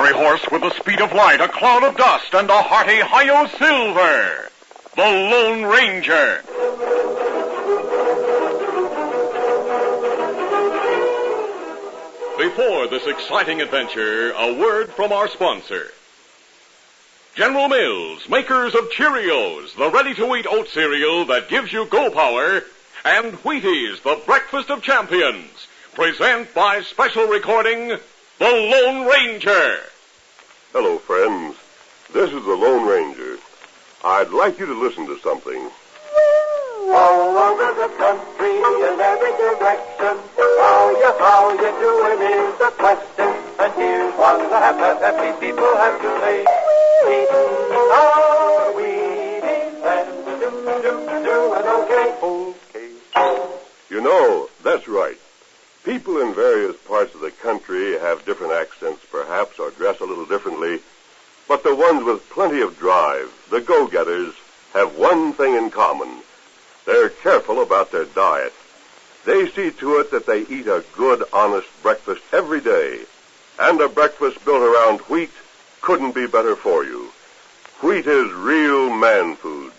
fiery horse with the speed of light, a cloud of dust, and a hearty hi-yo silver. The Lone Ranger. Before this exciting adventure, a word from our sponsor. General Mills, makers of Cheerios, the ready-to-eat oat cereal that gives you go power, and Wheaties, the breakfast of champions, present by special recording, The Lone Ranger. Hello, friends. This is the Lone Ranger. I'd like you to listen to something. All over the country in every direction, how you doing is the question. And here's one that happy people have to say. Are we doing okay? You know, that's right. People in various parts of the country have different accents, perhaps, or dress a little differently. But the ones with plenty of drive, the go-getters, have one thing in common. They're careful about their diet. They see to it that they eat a good, honest breakfast every day. And a breakfast built around wheat couldn't be better for you. Wheat is real man food.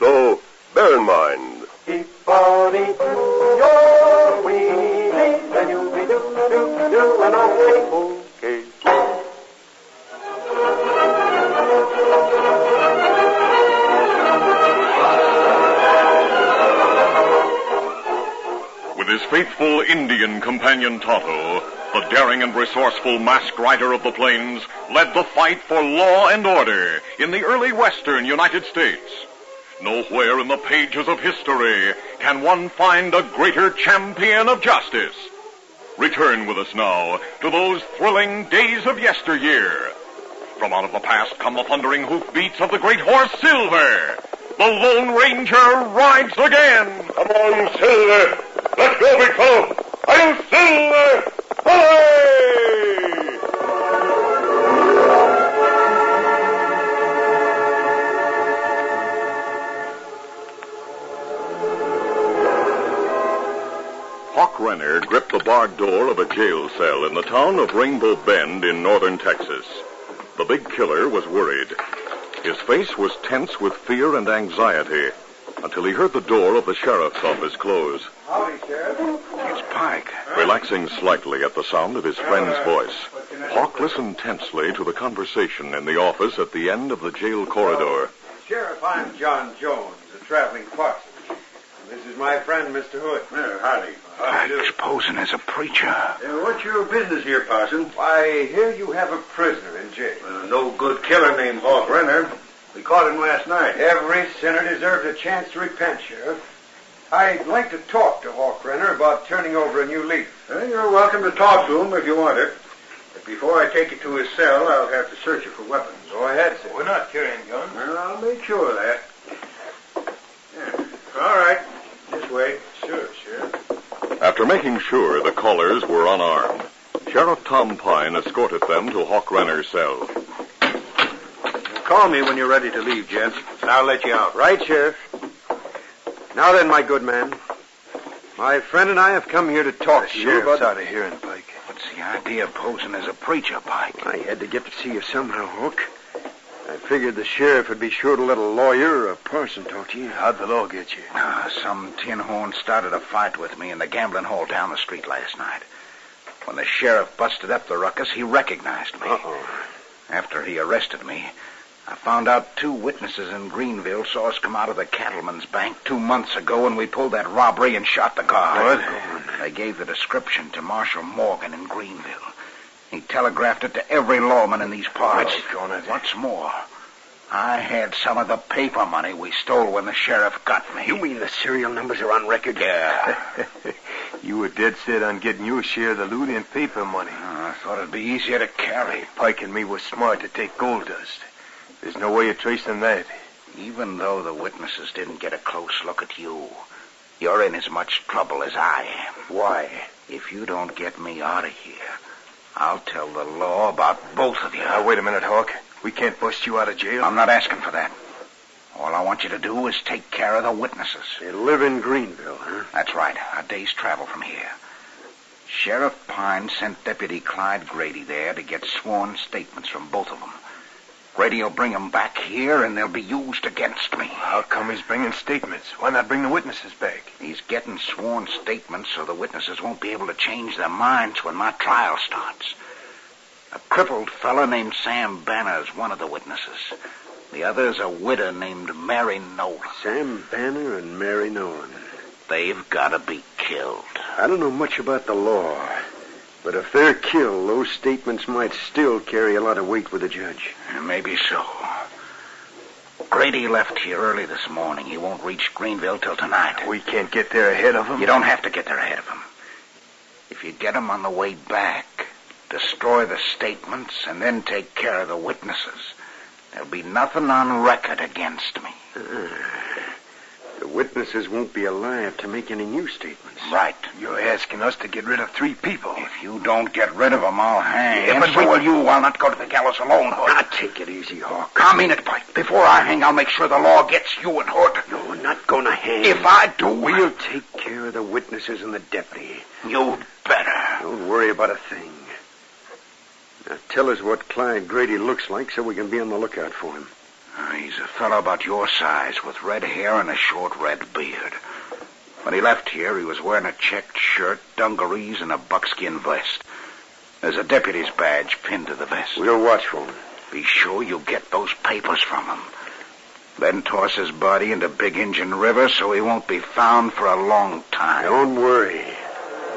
So, bear in mind. Keep on eating your Wheaties, and you'll be doing okay. With his faithful Indian companion Tonto, the daring and resourceful masked rider of the plains led the fight for law and order in the early western United States. Nowhere in the pages of history can one find a greater champion of justice. Return with us now to those thrilling days of yesteryear. From out of the past come the thundering hoofbeats of the great horse Silver. The Lone Ranger rides again. Come on, Silver. Let's go, big fellow. I'm Silver. Hooray! Hawk Renner gripped the barred door of a jail cell in the town of Rainbow Bend in northern Texas. The big killer was worried. His face was tense with fear and anxiety until he heard the door of the sheriff's office close. Howdy, Sheriff. It's Pike. Relaxing slightly at the sound of his friend's voice, Hawk listened tensely to the conversation in the office at the end of the jail corridor. Sheriff, I'm John Jones, a traveling parson. This is my friend, Mr. Hood. Howdy. Pike's posing as a preacher. What's your business here, Parson? Why, here you have a prisoner in jail. No good killer named Hawk Renner. We caught him last night. Every sinner deserves a chance to repent, Sheriff. I'd like to talk to Hawk Renner about turning over a new leaf. You're welcome to talk to him if you want it. But before I take you to his cell, I'll have to search you for weapons. Go ahead, sir. We're not carrying guns. Well, I'll make sure of that. Yeah. All right. This way. Sure, Sheriff. After making sure the callers were unarmed, Sheriff Tom Pine escorted them to Hawk Renner's cell. Call me when you're ready to leave, gents, and I'll let you out. Right, Sheriff. Now then, my good man. My friend and I have come here to talk to you about... out of hearing, Pike. What's the idea of posing as a preacher, Pike? I had to get to see you somehow, Hawk. I figured the sheriff would be sure to let a lawyer or a parson talk to you. How'd the law get you? Some tin horn started a fight with me in the gambling hall down the street last night. When the sheriff busted up the ruckus, he recognized me. Uh-oh. After he arrested me, I found out 2 witnesses in Greenville saw us come out of the cattleman's bank 2 months ago when we pulled that robbery and shot the guard. What? They gave the description to Marshal Morgan in Greenville. He telegraphed it to every lawman in these parts. What's more, I had some of the paper money we stole when the sheriff got me. You mean the serial numbers are on record? Yeah. You were dead set on getting your share of the loot and paper money. I thought it'd be easier to carry. Pike and me were smart to take gold dust. There's no way of tracing that. Even though the witnesses didn't get a close look at you, you're in as much trouble as I am. Why? If you don't get me out of here, I'll tell the law about both of you. Now, wait a minute, Hawk. We can't bust you out of jail. I'm not asking for that. All I want you to do is take care of the witnesses. They live in Greenville, huh? That's right. A day's travel from here. Sheriff Pine sent Deputy Clyde Grady there to get sworn statements from both of them. Grady will bring them back here, and they'll be used against me. How come he's bringing statements? Why not bring the witnesses back? He's getting sworn statements so the witnesses won't be able to change their minds when my trial starts. A crippled fella named Sam Banner is one of the witnesses. The other's a widow named Mary Nolan. Sam Banner and Mary Nolan. They've got to be killed. I don't know much about the law, but if they're killed, those statements might still carry a lot of weight with the judge. Maybe so. Grady left here early this morning. He won't reach Greenville till tonight. We can't get there ahead of him? You don't have to get there ahead of him. If you get him on the way back, destroy the statements, and then take care of the witnesses, there'll be nothing on record against me. The witnesses won't be alive to make any new statements. Right. You're asking us to get rid of 3 people. If you don't get rid of them, I'll hang. Yeah, but so will you. I'll not go to the gallows alone, Hood. Now, take it easy, Hawk. I mean it, Pike. Before I hang, I'll make sure the law gets you and Hood. No, we're not going to hang. If I do... We'll take care of the witnesses and the deputy. You better. Don't worry about a thing. Now, tell us what Clyde Grady looks like so we can be on the lookout for him. He's a fellow about your size with red hair and a short red beard. When he left here, he was wearing a checked shirt, dungarees, and a buckskin vest. There's a deputy's badge pinned to the vest. We'll watch for him. Be sure you get those papers from him. Then toss his body into Big Injun River so he won't be found for a long time. Don't worry.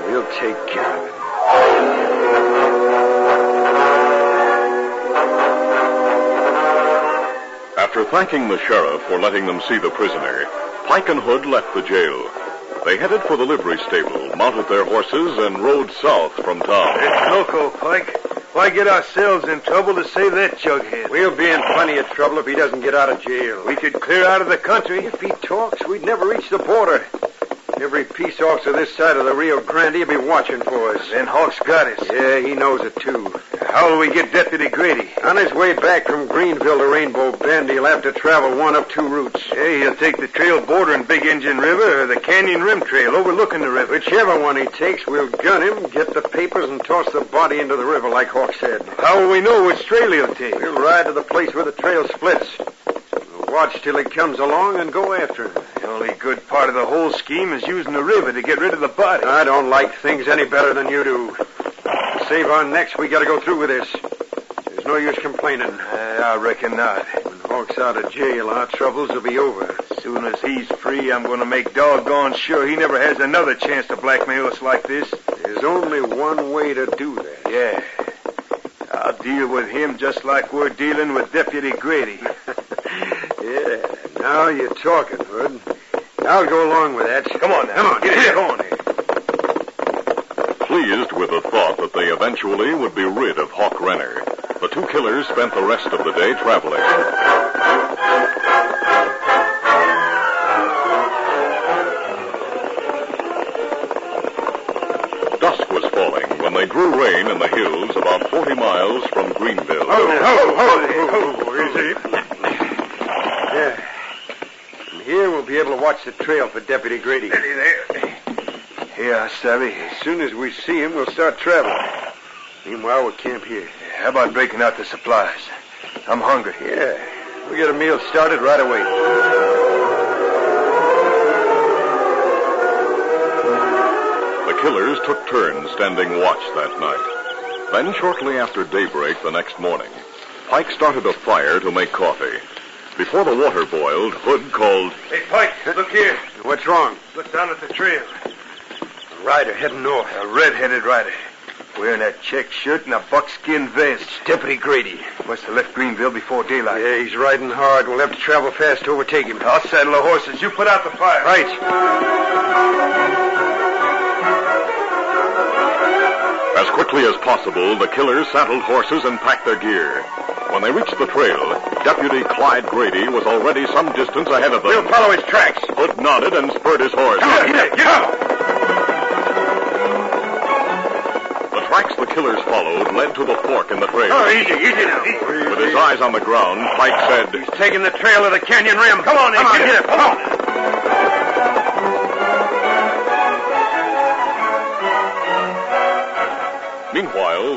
We'll take care of it. After thanking the sheriff for letting them see the prisoner, Pike and Hood left the jail. They headed for the livery stable, mounted their horses, and rode south from town. It's loco, Pike. Why get ourselves in trouble to save that jughead? We'll be in plenty of trouble if he doesn't get out of jail. We could clear out of the country. If he talks, we'd never reach the border. Every peace officer this side of the Rio Grande will be watching for us. Then Hawk's got us. Yeah, he knows it, too. How will we get Deputy Grady? On his way back from Greenville to Rainbow Bend, he'll have to travel one of 2 routes. Hey, he'll take the trail bordering Big Injun River or the Canyon Rim Trail overlooking the river. Whichever one he takes, we'll gun him, get the papers, and toss the body into the river like Hawk said. How will we know which trail he'll take? We'll ride to the place where the trail splits. We'll watch till he comes along and go after him. The only good part of the whole scheme is using the river to get rid of the body. I don't like things any better than you do. To save our necks, we got to go through with this. There's no use complaining. I reckon not. When Hawk's out of jail, our troubles will be over. As soon as he's free, I'm going to make doggone sure he never has another chance to blackmail us like this. There's only one way to do that. Yeah. I'll deal with him just like we're dealing with Deputy Grady. Yeah, now you're talking, Hood. I'll go along with that. Come on now. Come on, get on here. Pleased with the thought that they eventually would be rid of Hawk Renner, the 2 killers spent the rest of the day traveling. Dusk was falling when they drew rein in the hills about 40 miles from Greenville. Easy. Yeah. From here, we'll be able to watch the trail for Deputy Grady. Steady there. Yeah, Savvy. As soon as we see him, we'll start traveling. Meanwhile, we'll camp here. How about breaking out the supplies? I'm hungry. Yeah. We'll get a meal started right away. The killers took turns standing watch that night. Then, shortly after daybreak the next morning, Pike started a fire to make coffee. Before the water boiled, Hood called, Hey, Pike, look here. What's wrong? Look down at the trail. A rider heading north. A red-headed rider. Wearing a check shirt and a buckskin vest. It's Deputy Grady. Must have left Greenville before daylight. Yeah, he's riding hard. We'll have to travel fast to overtake him. I'll saddle the horses. You put out the fire. Right. As quickly as possible, the killers saddled horses and packed their gear. When they reached the trail, Deputy Clyde Grady was already some distance ahead of them. We'll follow his tracks. Hood nodded and spurred his horse. Come on, get up. The tracks the killers followed led to the fork in the trail. Oh, easy now. With his eyes on the ground, Pike said, He's taking the trail of the canyon rim. Come on, get up. Come on.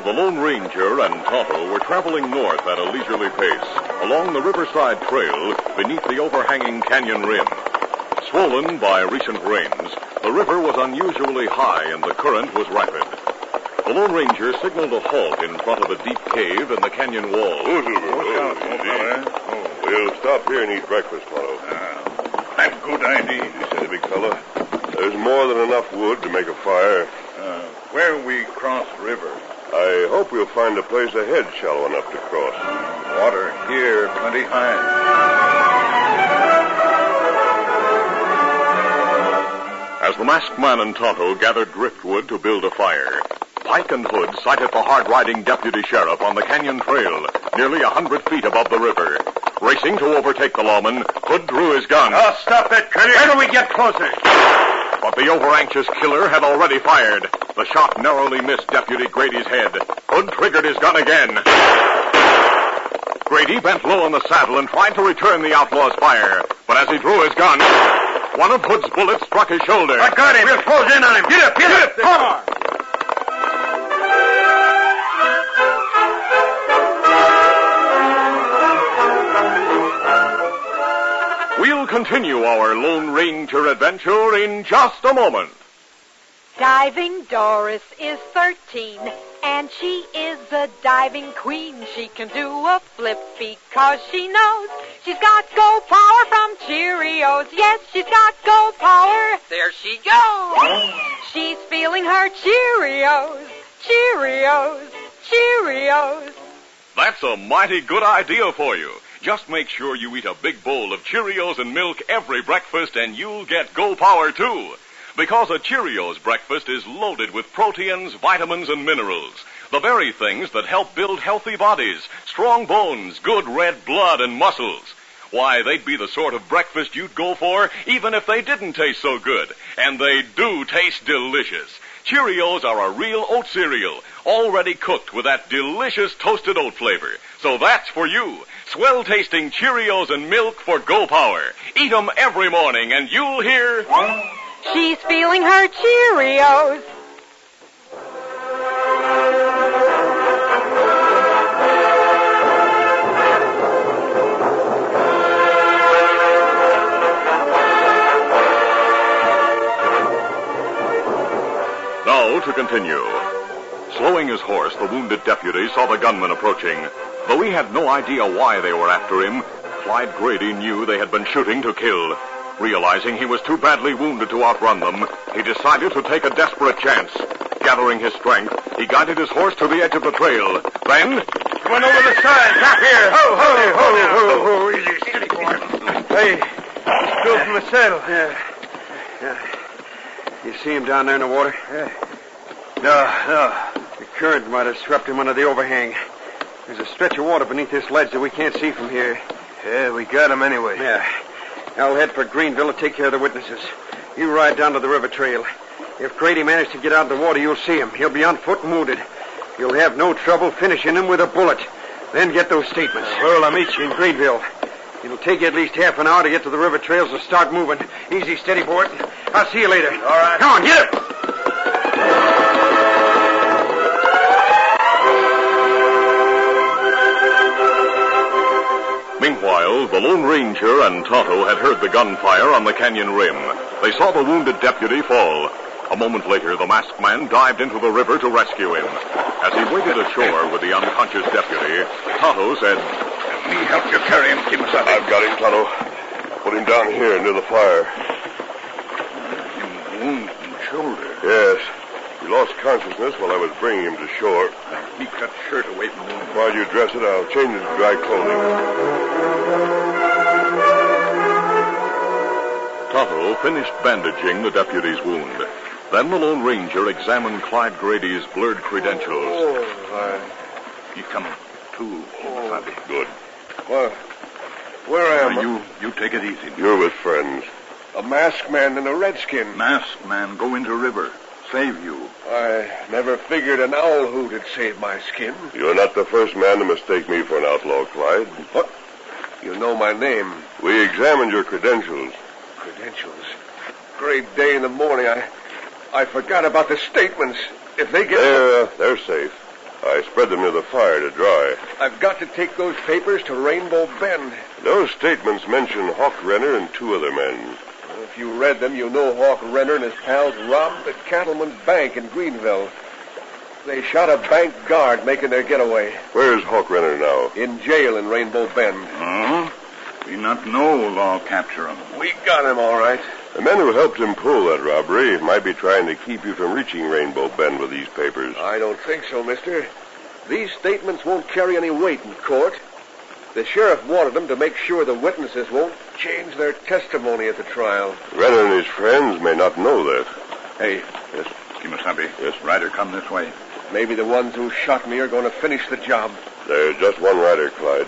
the Lone Ranger and Tonto were traveling north at a leisurely pace along the Riverside Trail beneath the overhanging canyon rim. Swollen by recent rains, the river was unusually high and the current was rapid. The Lone Ranger signaled a halt in front of a deep cave in the canyon wall. We'll stop here and eat breakfast, Tonto. That's a good idea. You say, big fella? There's more than enough wood to make a fire. Where we cross river. I hope we'll find a place ahead shallow enough to cross. Water here plenty high. As the masked man and Tonto gathered driftwood to build a fire, Pike and Hood sighted the hard-riding deputy sheriff on the canyon trail, nearly 100 feet above the river. Racing to overtake the lawman, Hood drew his gun. Oh, stop that, Curtis. Where do we get closer? But the over-anxious killer had already fired. The shot narrowly missed Deputy Grady's head. Hood triggered his gun again. Grady bent low in the saddle and tried to return the outlaw's fire. But as he drew his gun, one of Hood's bullets struck his shoulder. I got him. We'll close in on him. Get up. Come on. We'll continue our Lone Ranger adventure in just a moment. Diving Doris is 13, and she is a diving queen. She can do a flip because she knows she's got go power from Cheerios. Yes, she's got go power. There she goes. She's feeling her Cheerios, Cheerios, Cheerios. That's a mighty good idea for you. Just make sure you eat a big bowl of Cheerios and milk every breakfast and you'll get Go Power too. Because a Cheerios breakfast is loaded with proteins, vitamins, and minerals. The very things that help build healthy bodies, strong bones, good red blood, and muscles. Why, they'd be the sort of breakfast you'd go for even if they didn't taste so good. And they do taste delicious. Cheerios are a real oat cereal, already cooked with that delicious toasted oat flavor. So that's for you. Swell-tasting Cheerios and milk for Go Power. Eat them every morning and you'll hear... She's feeling her Cheerios. Now to continue. Slowing his horse, the wounded deputy saw the gunman approaching. Though he had no idea why they were after him, Clyde Grady knew they had been shooting to kill. Realizing he was too badly wounded to outrun them, he decided to take a desperate chance. Gathering his strength, he guided his horse to the edge of the trail. Then... Run over the side. Stop here. Ho. Easy, steady, boy. Hey, Bill from the saddle. Yeah. You see him down there in the water? Yeah. No. The current might have swept him under the overhang. There's a stretch of water beneath this ledge that we can't see from here. Yeah, we got him anyway. Yeah. I'll head for Greenville to take care of the witnesses. You ride down to the river trail. If Grady managed to get out of the water, you'll see him. He'll be on foot and wounded. You'll have no trouble finishing him with a bullet. Then get those statements. Where'll I meet you? In Greenville. It'll take you at least half an hour to get to the river trails and start moving. Easy, steady, boy. I'll see you later. All right. Come on, get up! Meanwhile, the Lone Ranger and Tonto had heard the gunfire on the canyon rim. They saw the wounded deputy fall. A moment later, the masked man dived into the river to rescue him. As he waded ashore with the unconscious deputy, Tonto said, Let me help you carry him, Kimasabi. I've got him, Tonto. Put him down here near the fire. Him wounded in the shoulder. Yes. He lost consciousness while I was bringing him to shore. Keep that shirt away from him. While you dress it, I'll change his dry clothing. Tonto finished bandaging the deputy's wound. Then the Lone Ranger examined Clyde Grady's blurred credentials. He come too, Kimasabi. Good. Well, where am I? You take it easy. You're with friends. A masked man and a redskin. Masked man go into river. Save you. I never figured an owl hoot'd save my skin. You're not the first man to mistake me for an outlaw, Clyde. What? You know my name. We examined your credentials. Credentials? Great day in the morning. I forgot about the statements. If they get... They're safe. I spread them near the fire to dry. I've got to take those papers to Rainbow Bend. Those statements mention Hawk Renner and 2 other men. If you read them, you know Hawk Renner and his pals robbed the Cattleman's Bank in Greenville. They shot a bank guard making their getaway. Where's Hawk Renner now? In jail in Rainbow Bend. We not know law capture him. We got him, all right. The men who helped him pull that robbery might be trying to keep you from reaching Rainbow Bend with these papers. I don't think so, mister. These statements won't carry any weight in court. The sheriff wanted them to make sure the witnesses won't change their testimony at the trial. Renner and his friends may not know that. Hey. Yes? Kimasabi. Yes? Ryder, come this way. Maybe the ones who shot me are going to finish the job. There's just one rider, Clyde.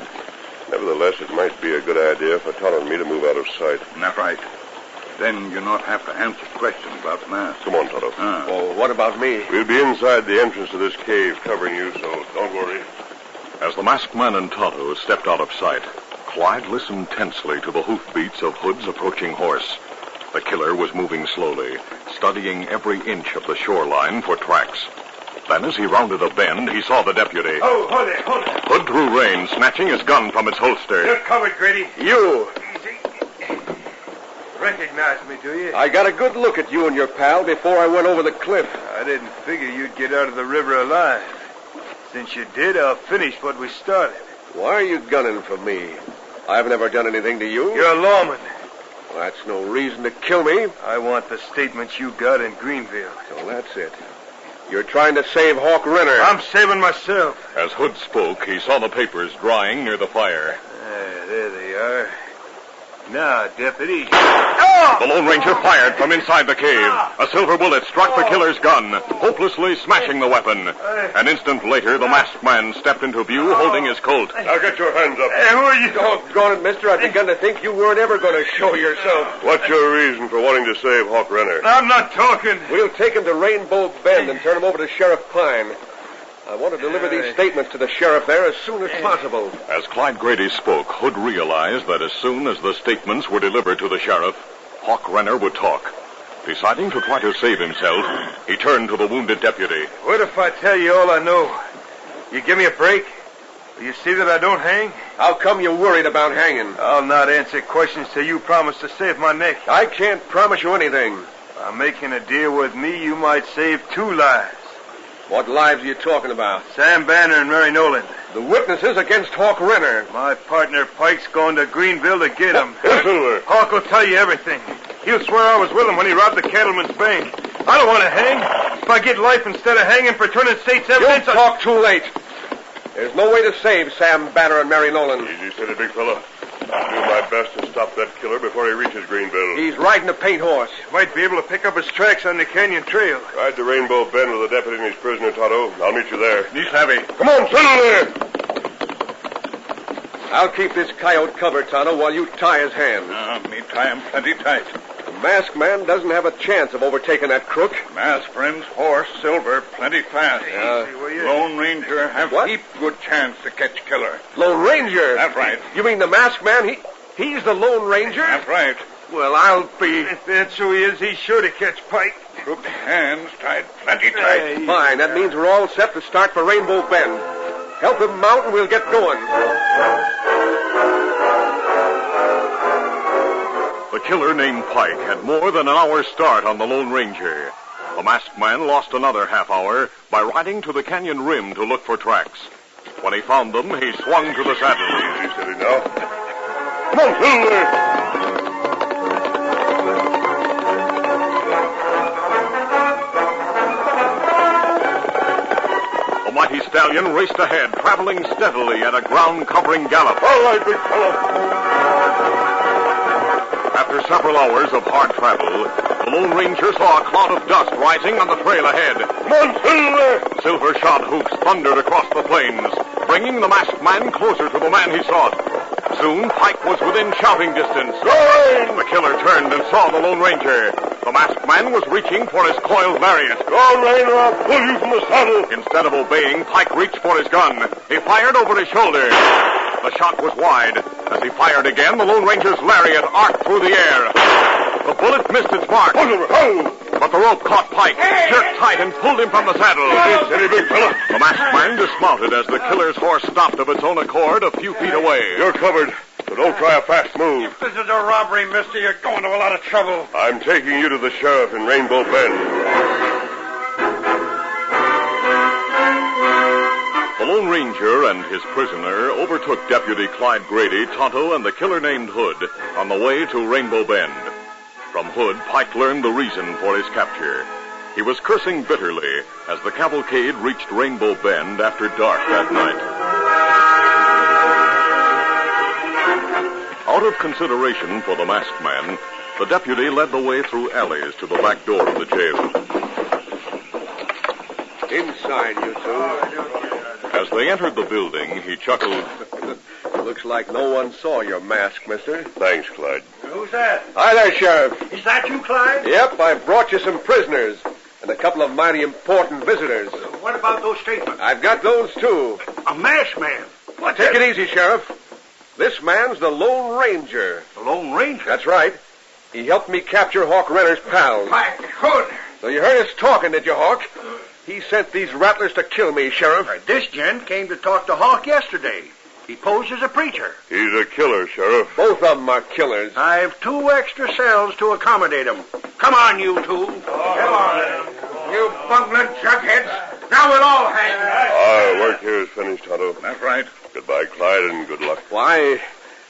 Nevertheless, it might be a good idea for Tonto and me to move out of sight. That's right. Then you not have to answer questions about the mask. Come on, Tonto. Well, what about me? We'll be inside the entrance to this cave covering you, so don't worry. As the masked man and Tonto stepped out of sight, Clyde listened tensely to the hoofbeats of Hood's approaching horse. The killer was moving slowly, studying every inch of the shoreline for tracks. Then, as he rounded a bend, he saw the deputy. Oh, hold it, hold it. Hood drew rein, snatching his gun from its holster. You're covered, Grady. You! Easy. Recognize me, do you? I got a good look at you and your pal before I went over the cliff. I didn't figure you'd get out of the river alive. Since you did, I'll finish what we started. Why are you gunning for me? I've never done anything to you. You're a lawman. Well, that's no reason to kill me. I want the statements you got in Greenville. So that's it. You're trying to save Hawk Renner. I'm saving myself. As Hood spoke, he saw the papers drying near the fire. There they are. Now, deputy. The Lone Ranger fired from inside the cave. A silver bullet struck the killer's gun, hopelessly smashing the weapon. An instant later, the masked man stepped into view holding his Colt. Now get your hands up. Hey, who are you? Doggone it, mister. I'd begun to think you weren't ever going to show yourself. What's your reason for wanting to save Hawk Renner? I'm not talking. We'll take him to Rainbow Bend and turn him over to Sheriff Pine. I want to deliver these statements to the sheriff there as soon as possible. As Clyde Grady spoke, Hood realized that as soon as the statements were delivered to the sheriff, Hawk Renner would talk. Deciding to try to save himself, he turned to the wounded deputy. What if I tell you all I know? You give me a break? Will you see that I don't hang? How come you're worried about hanging? I'll not answer questions till you promise to save my neck. I can't promise you anything. By making a deal with me, you might save 2 lives. What lives are you talking about? Sam Banner and Mary Nolan. The witnesses against Hawk Renner. My partner Pike's going to Greenville to get him. Silver. Hawk will tell you everything. He'll swear I was with him when he robbed the Cattleman's Bank. I don't want to hang. If I get life instead of hanging for turning state's evidence... You'll talk too late. There's no way to save Sam Banner and Mary Nolan. Easy, steady, big fella. I'll do my best to stop that killer before he reaches Greenville. He's riding a paint horse. Might be able to pick up his tracks on the canyon trail. Ride to Rainbow Bend with the deputy and his prisoner, Tonto. I'll meet you there. He's heavy. Come on, settle there! I'll keep this coyote covered, Tonto, while you tie his hands. Me tie him plenty tight. The masked man doesn't have a chance of overtaking that crook. Masked friend's horse, Silver, plenty fast. Easy, will you? Lone Ranger have What? heap good chance to catch killer. Lone Ranger? That's right. You mean the masked man? He's the Lone Ranger? That's right. Well, I'll be... If that's who he is, he's sure to catch Pike. Crooked hands tied plenty tight. Fine. That means we're all set to start for Rainbow Bend. Help him mount and we'll get going. The killer named Pike had more than an hour's start on the Lone Ranger. The masked man lost another half hour by riding to the canyon rim to look for tracks. When he found them, he swung to the saddle. Easy, steady now. Come on, Silver! The mighty stallion raced ahead, traveling steadily at a ground-covering gallop. All right, big fella. After several hours of hard travel, the Lone Ranger saw a cloud of dust rising on the trail ahead. Come on, Silver! Silver-shod hoofs thundered across the plains, bringing the masked man closer to the man he sought. Soon, Pike was within shouting distance. Going! The killer turned and saw the Lone Ranger. The masked man was reaching for his coiled lariat. Go, Rain, or I'll pull you from the saddle. Instead of obeying, Pike reached for his gun. He fired over his shoulder. The shot was wide. As he fired again, the Lone Ranger's lariat arced through the air. The bullet missed its mark. Hold over, hold! but the rope caught Pike, jerked tight, and pulled him from the saddle. Steady, big fella. The masked man dismounted as the killer's horse stopped of its own accord a few feet away. You're covered, so don't try a fast move. If this is a robbery, mister, you're going to a lot of trouble. I'm taking you to the sheriff in Rainbow Bend. The Lone Ranger and his prisoner overtook Deputy Clyde Grady, Tonto, and the killer named Hood on the way to Rainbow Bend. From Hood, Pike learned the reason for his capture. He was cursing bitterly as the cavalcade reached Rainbow Bend after dark that night. Out of consideration for the masked man, the deputy led the way through alleys to the back door of the jail. Inside, you two. As they entered the building, he chuckled. Looks like no one saw your mask, mister. Thanks, Clyde. Who's that? Hi there, Sheriff. Is that you, Clyde? Yep, I brought you some prisoners and a couple of mighty important visitors. What about those statements? I've got those, too. A masked man. What's Take it easy, Sheriff. This man's the Lone Ranger. The Lone Ranger? That's right. He helped me capture Hawk Renner's pals. Pike, Hood. So you heard us talking, did you, Hawk? He sent these rattlers to kill me, Sheriff. This gent came to talk to Hawk yesterday. He posed as a preacher. He's a killer, Sheriff. Both of them are killers. I've 2 extra cells to accommodate him. Come on, you two. Come on. You bungling jugheads. Now we'll all hang. Our work here is finished, Tonto. That's right. Goodbye, Clyde, and good luck. Why,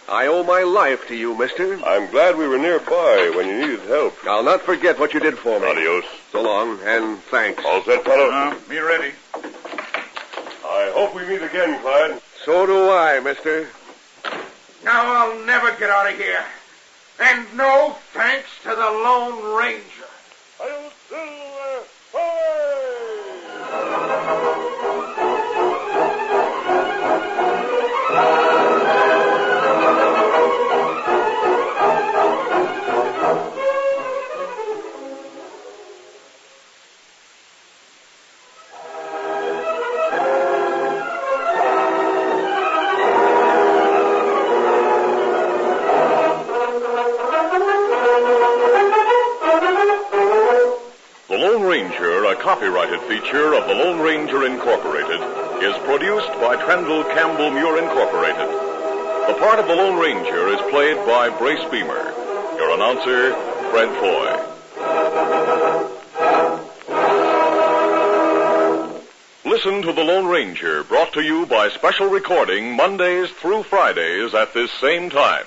I owe my life to you, mister. I'm glad we were nearby when you needed help. I'll not forget what you did for me. Adios. So long, and thanks. All set, Tonto? Be ready. I hope we meet again, Clyde. So do I, mister. Now I'll never get out of here. And no thanks to the Lone Ranger. The Lone Ranger, a copyrighted feature of the Lone Ranger Incorporated, is produced by Trendle Campbell Muir Incorporated. The part of the Lone Ranger is played by Brace Beamer. Your announcer, Fred Foy. Listen to The Lone Ranger, brought to you by special recording Mondays through Fridays at this same time.